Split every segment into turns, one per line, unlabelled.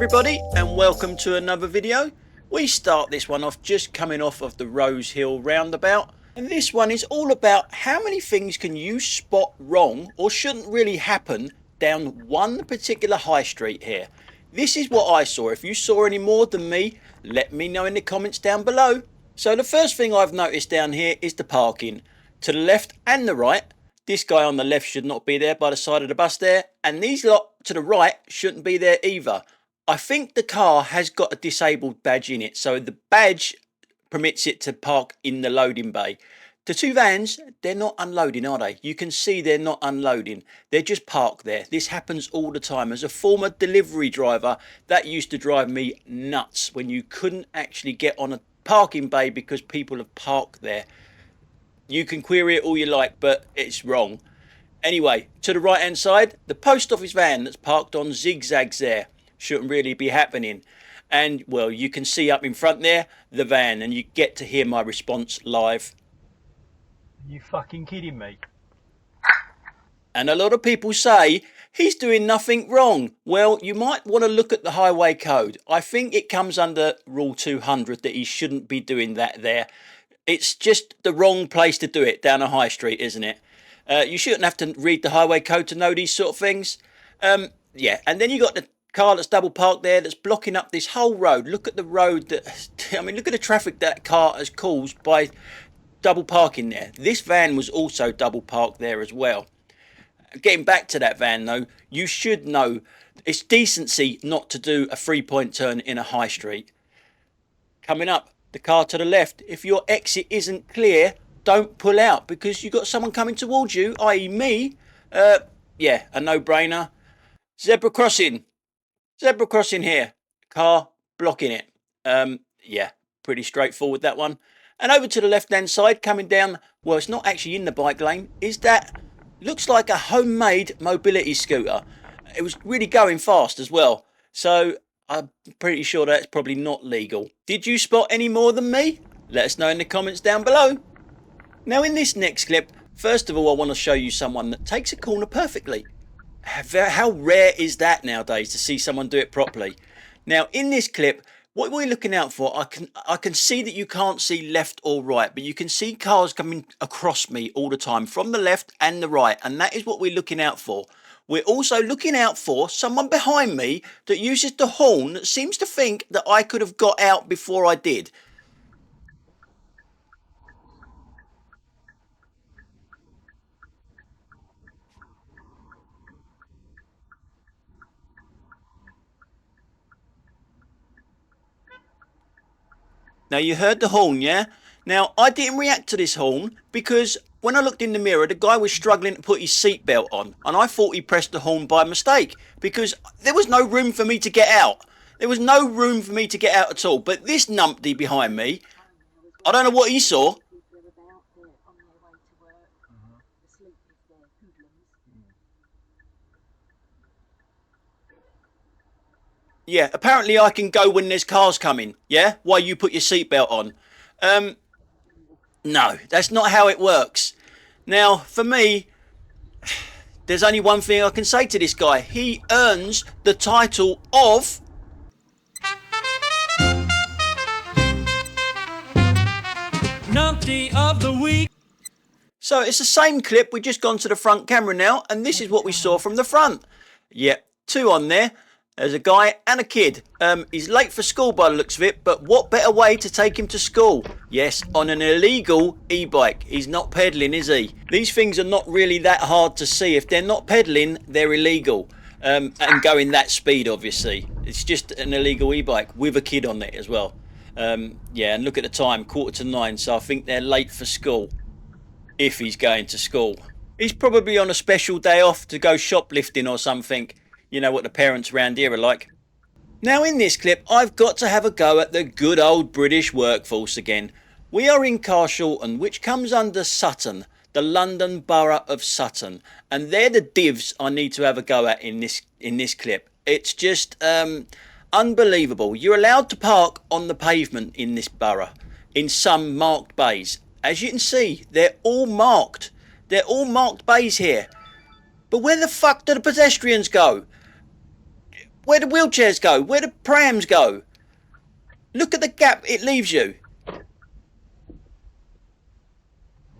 everybody, and welcome to another video. We start this one off just coming off of the Rose Hill Roundabout, and this one is all about how many things can you spot wrong or shouldn't really happen down one particular high street here. This is what I saw. If you saw any more than me, let me know in the comments down below. So the first thing I've noticed down here is the parking. To the left and the right, this guy on the left should not be there by the side of the bus there, and these lot to the right shouldn't be there either. I think the car has got a disabled badge in it, so the badge permits it to park in the loading bay. The two vans, they're not unloading, are they? You can see they're not unloading. They're just parked there. This happens all the time. As a former delivery driver, that used to drive me nuts when you couldn't actually get on a parking bay because people have parked there. You can query it all you like, but it's wrong. Anyway, to the right hand side, the post office van that's parked on zigzags there shouldn't really be happening. And well, you can see up in front there the van, and you get to hear my response live.
You fucking kidding me?
And a lot of people say he's doing nothing wrong. Well, you might want to look at the highway code. I think it comes under rule 200 that he shouldn't be doing that there. It's just the wrong place to do it down a high street, isn't it? You shouldn't have to read the highway code to know these sort of things. Yeah, and then you got the car that's double parked there that's blocking up this whole road. Look at the road that, I mean, look at the traffic that car has caused by double parking there. This van was also double parked there as well. Getting back to that van though, you should know it's decency not to do a 3-point turn in a high street. Coming up, the car to the left, if your exit isn't clear, don't pull out because you've got someone coming towards you, i.e. me. Yeah, a no-brainer. Zebra crossing here, car blocking it. Yeah, pretty straightforward that one. And over to the left hand side, coming down, well, it's not actually in the bike lane, is that looks like a homemade mobility scooter. It was really going fast as well, so I'm pretty sure that's probably not legal. Did you spot any more than me? Let us know in the comments down below. Now in this next clip, first of all I want to show you someone that takes a corner perfectly. How rare is that nowadays to see someone do it properly? Now in this clip, what we're looking out for, I can see that you can't see left or right, but you can see cars coming across me all the time from the left and the right, and that is what we're looking out for. We're also looking out for someone behind me that uses the horn that seems to think that I could have got out before I did. Now you heard the horn, yeah? Now I didn't react to this horn because when I looked in the mirror, the guy was struggling to put his seatbelt on, and I thought he pressed the horn by mistake because there was no room for me to get out. There was no room for me to get out at all. But this numpty behind me, I don't know what he saw. Yeah, apparently I can go when there's cars coming, yeah? While you put your seatbelt on. No, that's not how it works. Now, for me, there's only one thing I can say to this guy. He earns the title of Numpty of the Week. So it's the same clip, we've just gone to the front camera now, and this is what we saw from the front. Yep, two on there. There's a guy and a kid. He's late for school by the looks of it, but what better way to take him to school? Yes, on an illegal e-bike. He's not pedaling, is he? These things are not really that hard to see. If they're not pedaling, they're illegal. And going that speed, obviously. It's just an illegal e-bike with a kid on it as well. Yeah, and look at the time, 9:15, so I think they're late for school. If he's going to school. He's probably on a special day off to go shoplifting or something. You know what the parents around here are like. Now in this clip, I've got to have a go at the good old British workforce again. We are in Carshalton, which comes under Sutton, the London Borough of Sutton. And they're the divs I need to have a go at in this clip. It's just unbelievable. You're allowed to park on the pavement in this borough, in some marked bays. As you can see, they're all marked. They're all marked bays here. But where the fuck do the pedestrians go? Where do wheelchairs go? Where do prams go? Look at the gap it leaves you.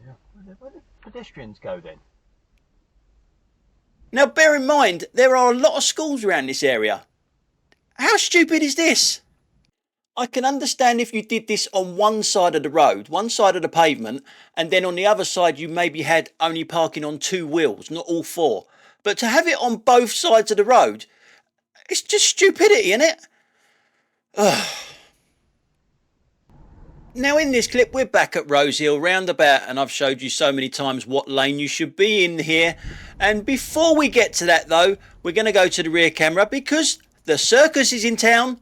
Yeah. Where do pedestrians go then?
Now bear in mind, there are a lot of schools around this area. How stupid is this? I can understand if you did this on one side of the road, one side of the pavement, and then on the other side you maybe had only parking on 2 wheels, not all 4. But to have it on both sides of the road, it's just stupidity, isn't it? Ugh. Now in this clip we're back at Rosehill Roundabout, and I've showed you so many times what lane you should be in here. And before we get to that though, we're going to go to the rear camera because the circus is in town.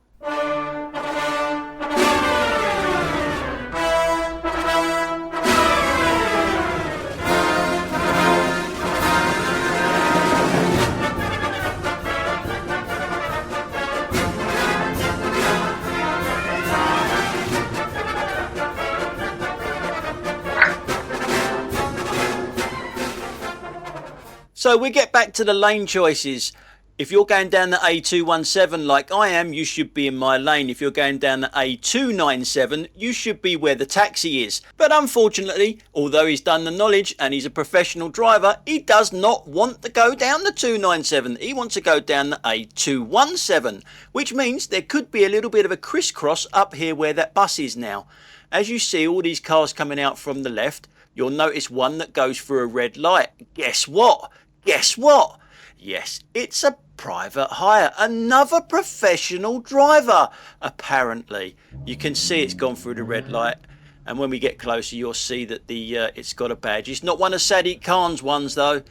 So we get back to the lane choices. If you're going down the A217 like I am, you should be in my lane. If you're going down the A297, you should be where the taxi is. But unfortunately, although he's done the knowledge and he's a professional driver, he does not want to go down the 297. He wants to go down the A217, which means there could be a little bit of a crisscross up here where that bus is now. As you see all these cars coming out from the left, you'll notice one that goes through a red light. Guess what? Guess what? Yes, it's a private hire. Another professional driver, apparently. You can see it's gone through the red light. And when we get closer, you'll see that it's got a badge. It's not one of Sadiq Khan's ones, though.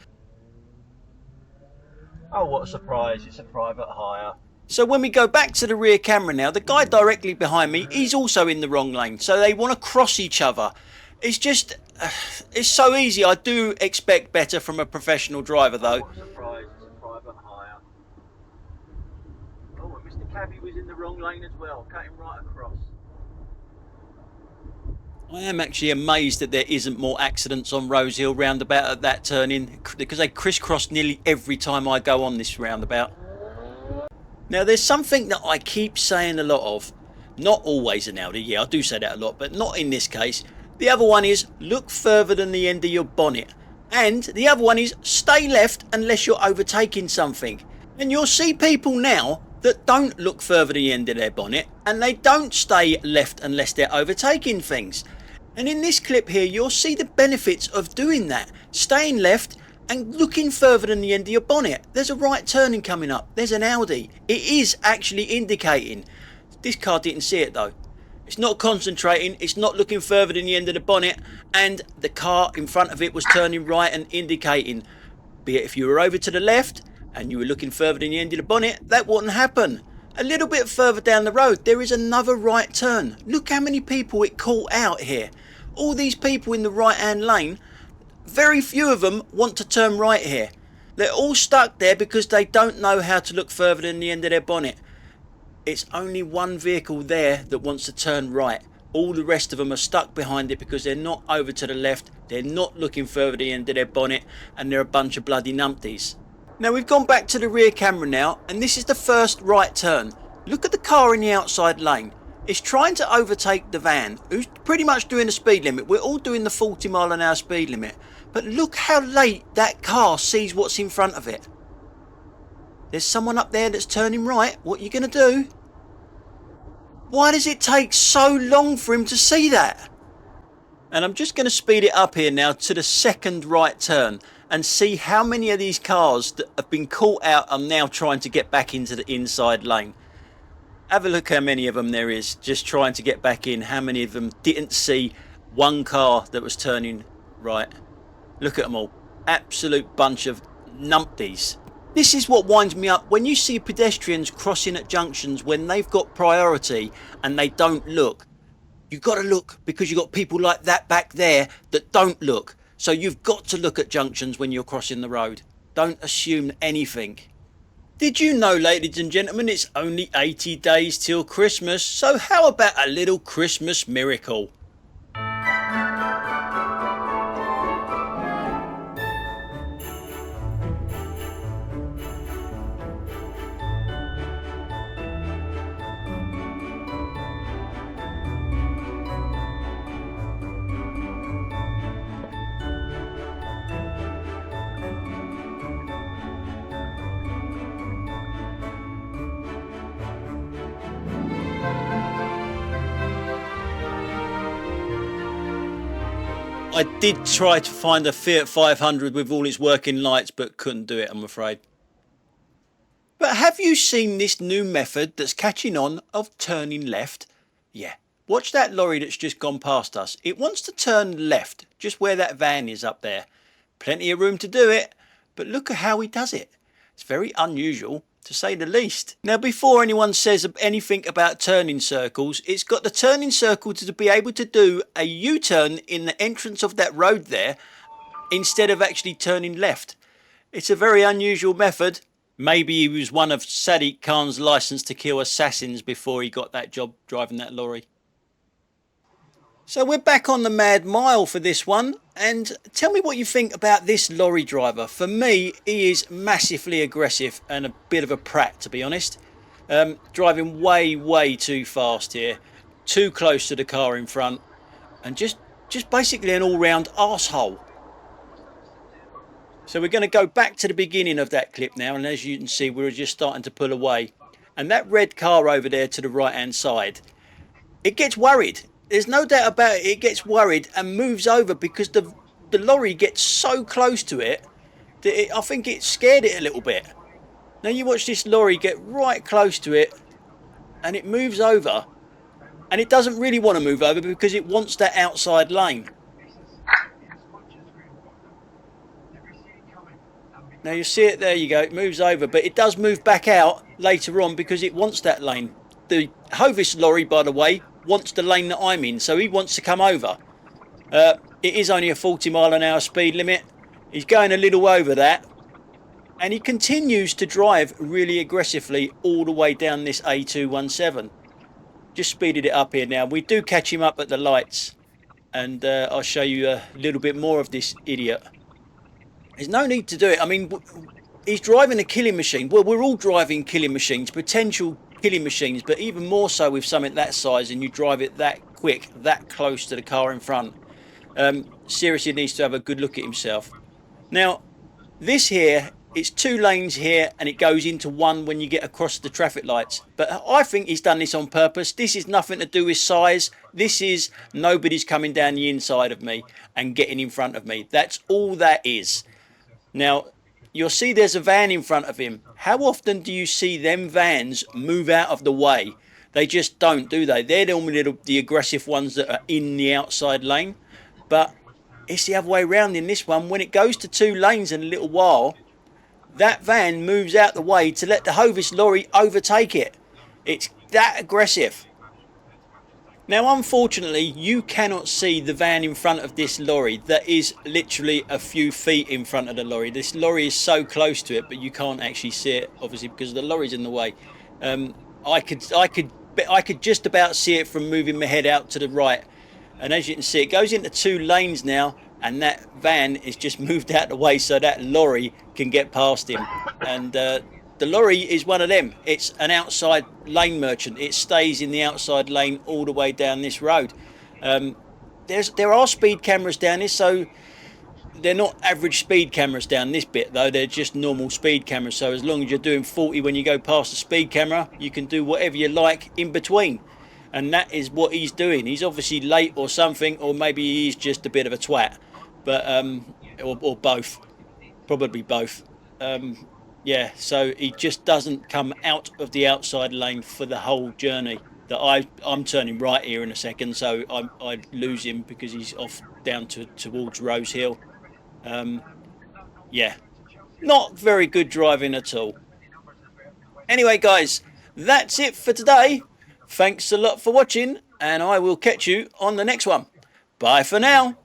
Oh, what a surprise. It's a private hire.
So when we go back to the rear camera now, the guy directly behind me, he's also in the wrong lane. So they want to cross each other. It's just, it's so easy. I do expect better from a professional driver, though.
What a surprise. It's a private hire. Oh, and Mr. Cabby was in the wrong lane as well, cutting right across.
I am actually amazed that there isn't more accidents on Rosehill Roundabout at that turning, because they crisscross nearly every time I go on this roundabout. Now there's something that I keep saying a lot of, not always an Audi, yeah I do say that a lot, but not in this case. The other one is look further than the end of your bonnet, and the other one is stay left unless you're overtaking something. And you'll see people now that don't look further than the end of their bonnet, and they don't stay left unless they're overtaking things. And in this clip here you'll see the benefits of doing that, staying left and looking further than the end of your bonnet. There's a right turning coming up, there's an Audi, it is actually indicating. This car didn't see it though. It's not concentrating, it's not looking further than the end of the bonnet, and the car in front of it was turning right and indicating. Be it if you were over to the left and you were looking further than the end of the bonnet, that wouldn't happen. A little bit further down the road there is another right turn. Look how many people it caught out here. All these people in the right hand lane, very few of them want to turn right here. They're all stuck there because they don't know how to look further than the end of their bonnet. It's only one vehicle there that wants to turn right. All the rest of them are stuck behind it because they're not over to the left, they're not looking further than the end of their bonnet, and they're a bunch of bloody numpties. Now we've gone back to the rear camera now, and this is the first right turn. Look at the car in the outside lane. It's trying to overtake the van, who's pretty much doing the speed limit. We're all doing the 40 mile an hour speed limit. But look how late that car sees what's in front of it. There's someone up there that's turning right. What are you going to do? Why does it take so long for him to see that? And I'm just going to speed it up here now to the second right turn and see how many of these cars that have been caught out are now trying to get back into the inside lane. Have a look how many of them there is just trying to get back in. How many of them didn't see one car that was turning right. Look at them all. Absolute bunch of numpties. This is what winds me up when you see pedestrians crossing at junctions when they've got priority and they don't look. You've got to look because you've got people like that back there that don't look. So you've got to look at junctions when you're crossing the road. Don't assume anything. Did you know, ladies and gentlemen, it's only 80 days till Christmas, so how about a little Christmas miracle? I did try to find a Fiat 500 with all its working lights, but couldn't do it, I'm afraid. But have you seen this new method that's catching on of turning left? Yeah. Watch that lorry that's just gone past us. It wants to turn left, just where that van is up there. Plenty of room to do it, but look at how he does it. It's very unusual, to say the least. Now, before anyone says anything about turning circles, it's got the turning circle to be able to do a U-turn in the entrance of that road there, instead of actually turning left. It's a very unusual method. Maybe he was one of Sadiq Khan's license to kill assassins before he got that job driving that lorry. So we're back on the Mad Mile for this one, and tell me what you think about this lorry driver. For me, he is massively aggressive and a bit of a prat, to be honest. Driving way too fast here, too close to the car in front, and just basically an all-round arsehole. So we're going to go back to the beginning of that clip now, and as you can see, we're just starting to pull away. And that red car over there to the right-hand side, it gets worried. There's no doubt about it. It gets worried and moves over because the lorry gets so close to it that I think it scared it a little bit. Now you watch this lorry get right close to it and it moves over, and it doesn't really want to move over because it wants that outside lane. Now you see it, there you go, it moves over, but it does move back out later on because it wants that lane. The Hovis lorry, by the way, wants the lane that I'm in, so he wants to come over. It is only a 40-mile-an-hour speed limit. He's going a little over that, and he continues to drive really aggressively all the way down this A217. Just speeded it up here now. We do catch him up at the lights, and I'll show you a little bit more of this idiot. There's no need to do it. I mean, he's driving a killing machine. Well, we're all driving killing machines, potential killing machines, but even more so with something that size and you drive it that quick, that close to the car in front. Seriously needs to have a good look at himself. Now, this here, it's 2 lanes here and it goes into 1 when you get across the traffic lights. But I think he's done this on purpose. This is nothing to do with size. This is nobody's coming down the inside of me and getting in front of me. That's all that is. Now, you'll see there's a van in front of him. How often do you see them vans move out of the way? They just don't, do they? They're normally the aggressive ones that are in the outside lane. But it's the other way around in this one. When it goes to 2 lanes in a little while, that van moves out the way to let the Hovis lorry overtake it. It's that aggressive. Now, unfortunately, you cannot see the van in front of this lorry. That is literally a few feet in front of the lorry. This lorry is so close to it, but you can't actually see it, obviously, because the lorry's in the way. I could just about see it from moving my head out to the right. And as you can see, it goes into 2 lanes now, and that van is just moved out the way so that lorry can get past him. And the lorry is one of them. It's an outside lane merchant. It stays in the outside lane all the way down this road. There are speed cameras down this, so they're not average speed cameras down this bit though. They're just normal speed cameras. So as long as you're doing 40 when you go past the speed camera, you can do whatever you like in between. And that is what he's doing. He's obviously late or something, or maybe he's just a bit of a twat. But or both, probably both. Yeah, so he just doesn't come out of the outside lane for the whole journey. That I'm turning right here in a second, so I lose him because he's off down towards Rose Hill. Yeah, not very good driving at all. Anyway, guys, that's it for today. Thanks a lot for watching, and I will catch you on the next one. Bye for now.